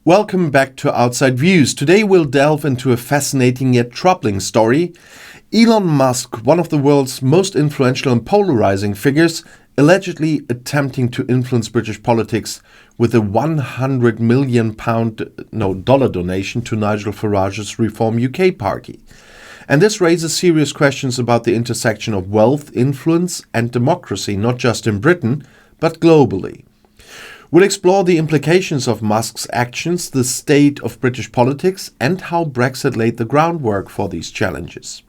Welcome back to Outside Views. Today we'll delve into a fascinating yet troubling story. Elon Musk, one of the world's most influential and polarizing figures, allegedly attempting to influence British politics with a £100 million dollar donation to Nigel Farage's Reform UK party. And this raises serious questions about the intersection of wealth, influence and democracy, not just in Britain, but globally. We'll explore the implications of Musk's actions, the state of British politics, and how Brexit laid the groundwork for these challenges.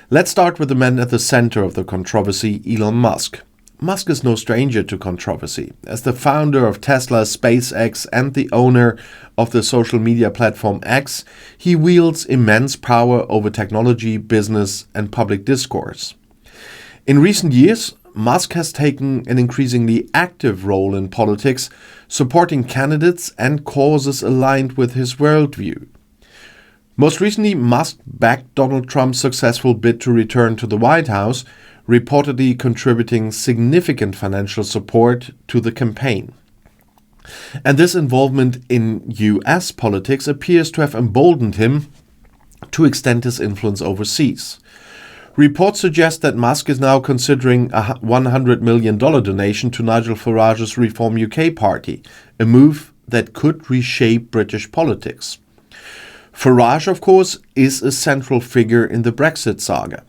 Let's start with the man at the center of the controversy, Elon Musk. Musk is no stranger to controversy. As the founder of Tesla, SpaceX, and the owner of the social media platform X, he wields immense power over technology, business, and public discourse. In recent years, Musk has taken an increasingly active role in politics, supporting candidates and causes aligned with his worldview. Most recently, Musk backed Donald Trump's successful bid to return to the White House, reportedly contributing significant financial support to the campaign. And this involvement in US politics appears to have emboldened him to extend his influence overseas. Reports suggest that Musk is now considering a $100 million donation to Nigel Farage's Reform UK party, a move that could reshape British politics. Farage, of course, is a central figure in the Brexit saga.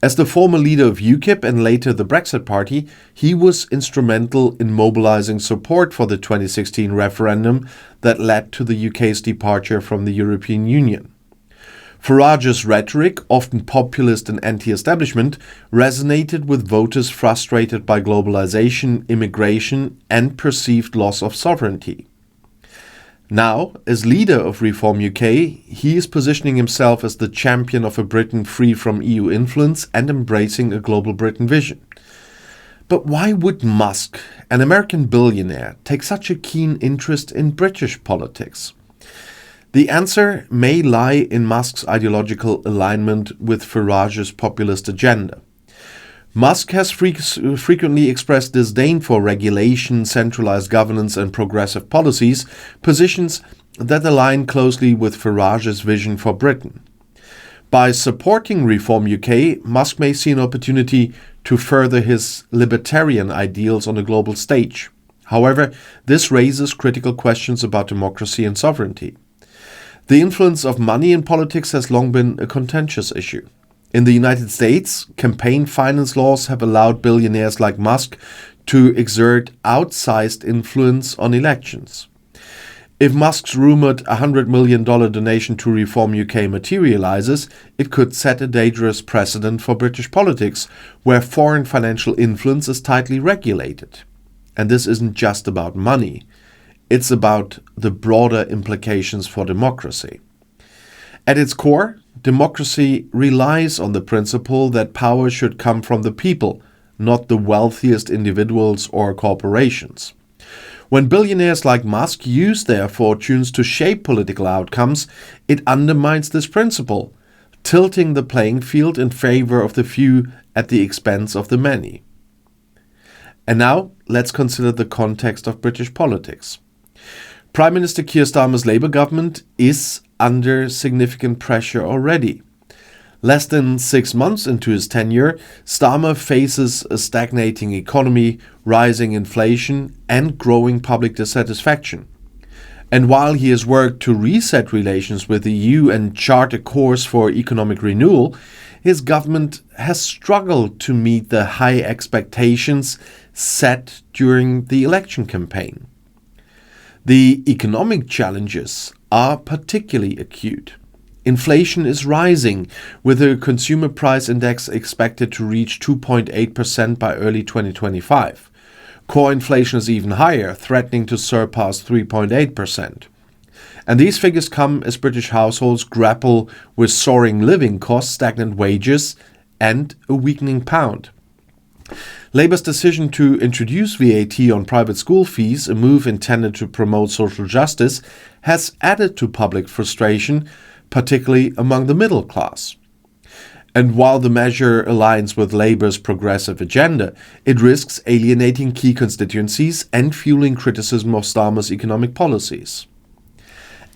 As the former leader of UKIP and later the Brexit Party, he was instrumental in mobilizing support for the 2016 referendum that led to the UK's departure from the European Union. Farage's rhetoric, often populist and anti-establishment, resonated with voters frustrated by globalization, immigration, and perceived loss of sovereignty. Now, as leader of Reform UK, he is positioning himself as the champion of a Britain free from EU influence and embracing a global Britain vision. But why would Musk, an American billionaire, take such a keen interest in British politics? The answer may lie in Musk's ideological alignment with Farage's populist agenda. Musk has frequently expressed disdain for regulation, centralized governance and progressive policies, positions that align closely with Farage's vision for Britain. By supporting Reform UK, Musk may see an opportunity to further his libertarian ideals on a global stage. However, this raises critical questions about democracy and sovereignty. The influence of money in politics has long been a contentious issue. In the United States, campaign finance laws have allowed billionaires like Musk to exert outsized influence on elections. If Musk's rumored $100 million donation to Reform UK materializes, it could set a dangerous precedent for British politics, where foreign financial influence is tightly regulated. And this isn't just about money. It's about the broader implications for democracy. At its core, democracy relies on the principle that power should come from the people, not the wealthiest individuals or corporations. When billionaires like Musk use their fortunes to shape political outcomes, it undermines this principle, tilting the playing field in favor of the few at the expense of the many. And now, let's consider the context of British politics. Prime Minister Keir Starmer's Labour government is under significant pressure already. Less than 6 months into his tenure, Starmer faces a stagnating economy, rising inflation, and growing public dissatisfaction. And while he has worked to reset relations with the EU and chart a course for economic renewal, his government has struggled to meet the high expectations set during the election campaign. The economic challenges are particularly acute. Inflation is rising, with the consumer price index expected to reach 2.8% by early 2025. Core inflation is even higher, threatening to surpass 3.8%. And these figures come as British households grapple with soaring living costs, stagnant wages, and a weakening pound. Labour's decision to introduce VAT on private school fees, a move intended to promote social justice, has added to public frustration, particularly among the middle class. And while the measure aligns with Labour's progressive agenda, it risks alienating key constituencies and fueling criticism of Starmer's economic policies.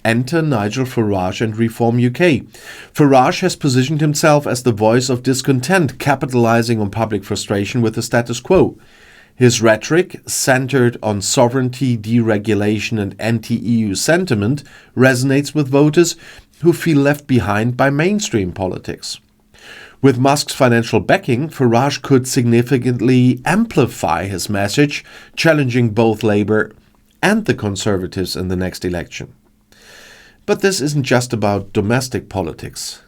Enter Nigel Farage and Reform UK. Farage has positioned himself as the voice of discontent, capitalizing on public frustration with the status quo. His rhetoric, centered on sovereignty, deregulation and anti-EU sentiment, resonates with voters who feel left behind by mainstream politics. With Musk's financial backing, Farage could significantly amplify his message, challenging both Labour and the Conservatives in the next election. But this isn't just about domestic politics.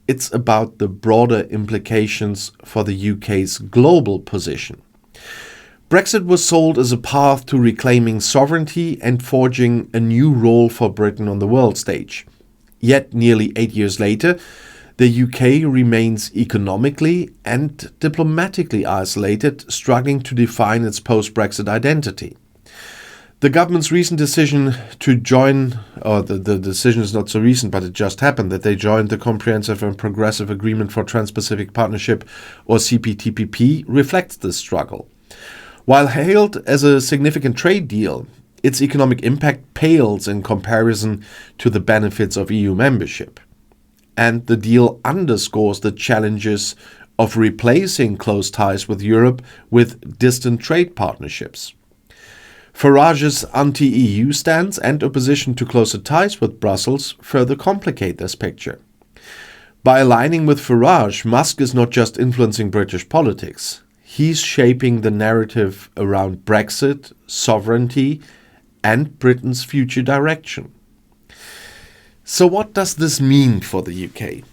It's about the broader implications for the UK's global position. Brexit was sold as a path to reclaiming sovereignty and forging a new role for Britain on the world stage. Yet, nearly 8 years later, the UK remains economically and diplomatically isolated, struggling to define its post-Brexit identity. The government's recent decision to join, or the decision is not so recent, but it just happened, that they joined the Comprehensive and Progressive Agreement for Trans-Pacific Partnership, or CPTPP, reflects this struggle. While hailed as a significant trade deal, its economic impact pales in comparison to the benefits of EU membership. And the deal underscores the challenges of replacing close ties with Europe with distant trade partnerships. Farage's anti-EU stance and opposition to closer ties with Brussels further complicate this picture. By aligning with Farage, Musk is not just influencing British politics. He's shaping the narrative around Brexit, sovereignty, and Britain's future direction. So what does this mean for the UK?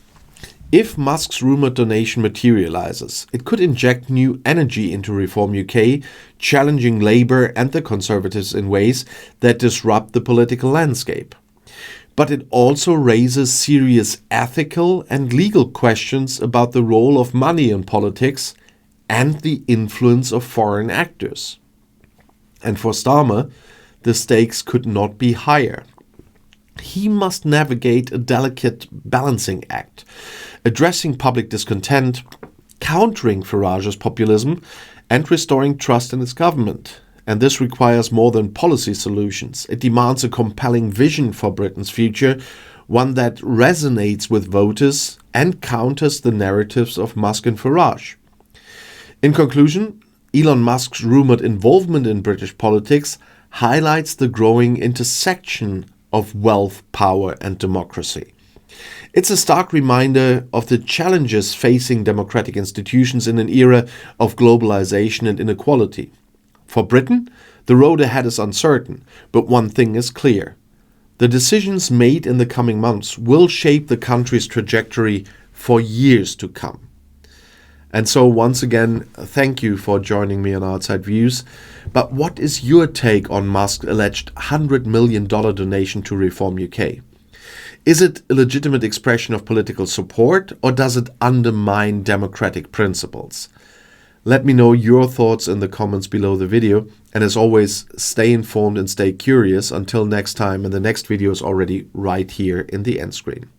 If Musk's rumored donation materializes, it could inject new energy into Reform UK, challenging Labour and the Conservatives in ways that disrupt the political landscape. But it also raises serious ethical and legal questions about the role of money in politics and the influence of foreign actors. And for Starmer, the stakes could not be higher. He must navigate a delicate balancing act, addressing public discontent, countering Farage's populism, and restoring trust in its government. And this requires more than policy solutions. It demands a compelling vision for Britain's future, one that resonates with voters and counters the narratives of Musk and Farage. In conclusion, Elon Musk's rumored involvement in British politics highlights the growing intersection of wealth, power, and democracy. It's a stark reminder of the challenges facing democratic institutions in an era of globalization and inequality. For Britain, the road ahead is uncertain, but one thing is clear. The decisions made in the coming months will shape the country's trajectory for years to come. And so once again, thank you for joining me on Outside Views. But what is your take on Musk's alleged $100 million donation to Reform UK? Is it a legitimate expression of political support, or does it undermine democratic principles? Let me know your thoughts in the comments below the video. And as always, stay informed and stay curious. Until next time, and the next video is already right here in the end screen.